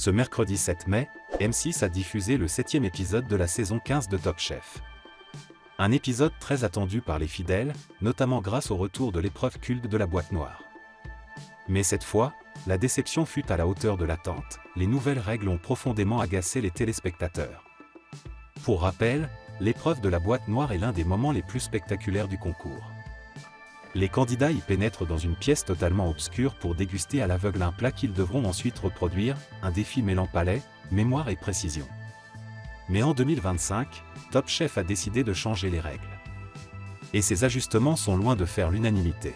Ce mercredi 7 mai, M6 a diffusé le 7e épisode de la saison 15 de Top Chef. Un épisode très attendu par les fidèles, notamment grâce au retour de l'épreuve culte de la boîte noire. Mais cette fois, la déception fut à la hauteur de l'attente, les nouvelles règles ont profondément agacé les téléspectateurs. Pour rappel, l'épreuve de la boîte noire est l'un des moments les plus spectaculaires du concours. Les candidats y pénètrent dans une pièce totalement obscure pour déguster à l'aveugle un plat qu'ils devront ensuite reproduire, un défi mêlant palais, mémoire et précision. Mais en 2025, Top Chef a décidé de changer les règles. Et ces ajustements sont loin de faire l'unanimité.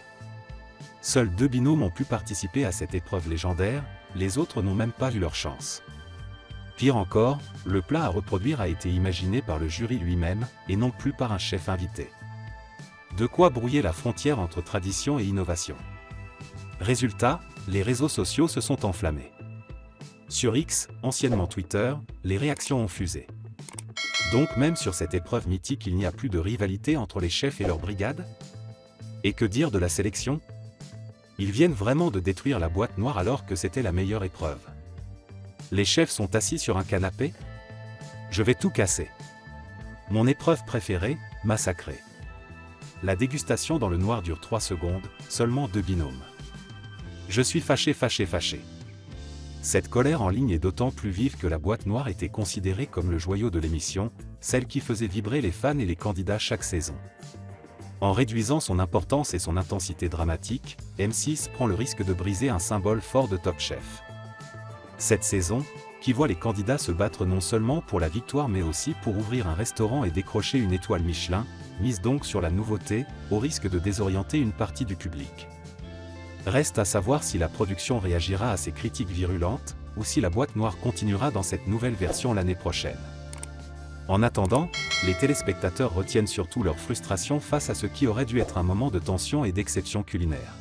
Seuls 2 binômes ont pu participer à cette épreuve légendaire, les autres n'ont même pas vu leur chance. Pire encore, le plat à reproduire a été imaginé par le jury lui-même, et non plus par un chef invité. De quoi brouiller la frontière entre tradition et innovation. Résultat, les réseaux sociaux se sont enflammés. Sur X, anciennement Twitter, les réactions ont fusé. Donc même sur cette épreuve mythique il n'y a plus de rivalité entre les chefs et leurs brigades? Et que dire de la sélection? Ils viennent vraiment de détruire la boîte noire alors que c'était la meilleure épreuve. Les chefs sont assis sur un canapé? Je vais tout casser. Mon épreuve préférée, massacrée. La dégustation dans le noir dure 3 secondes, seulement 2 binômes. Je suis fâché. Cette colère en ligne est d'autant plus vive que la boîte noire était considérée comme le joyau de l'émission, celle qui faisait vibrer les fans et les candidats chaque saison. En réduisant son importance et son intensité dramatique, M6 prend le risque de briser un symbole fort de Top Chef. Cette saison, qui voit les candidats se battre non seulement pour la victoire mais aussi pour ouvrir un restaurant et décrocher une étoile Michelin, mise donc sur la nouveauté, au risque de désorienter une partie du public. Reste à savoir si la production réagira à ces critiques virulentes, ou si la boîte noire continuera dans cette nouvelle version l'année prochaine. En attendant, les téléspectateurs retiennent surtout leur frustration face à ce qui aurait dû être un moment de tension et d'exception culinaire.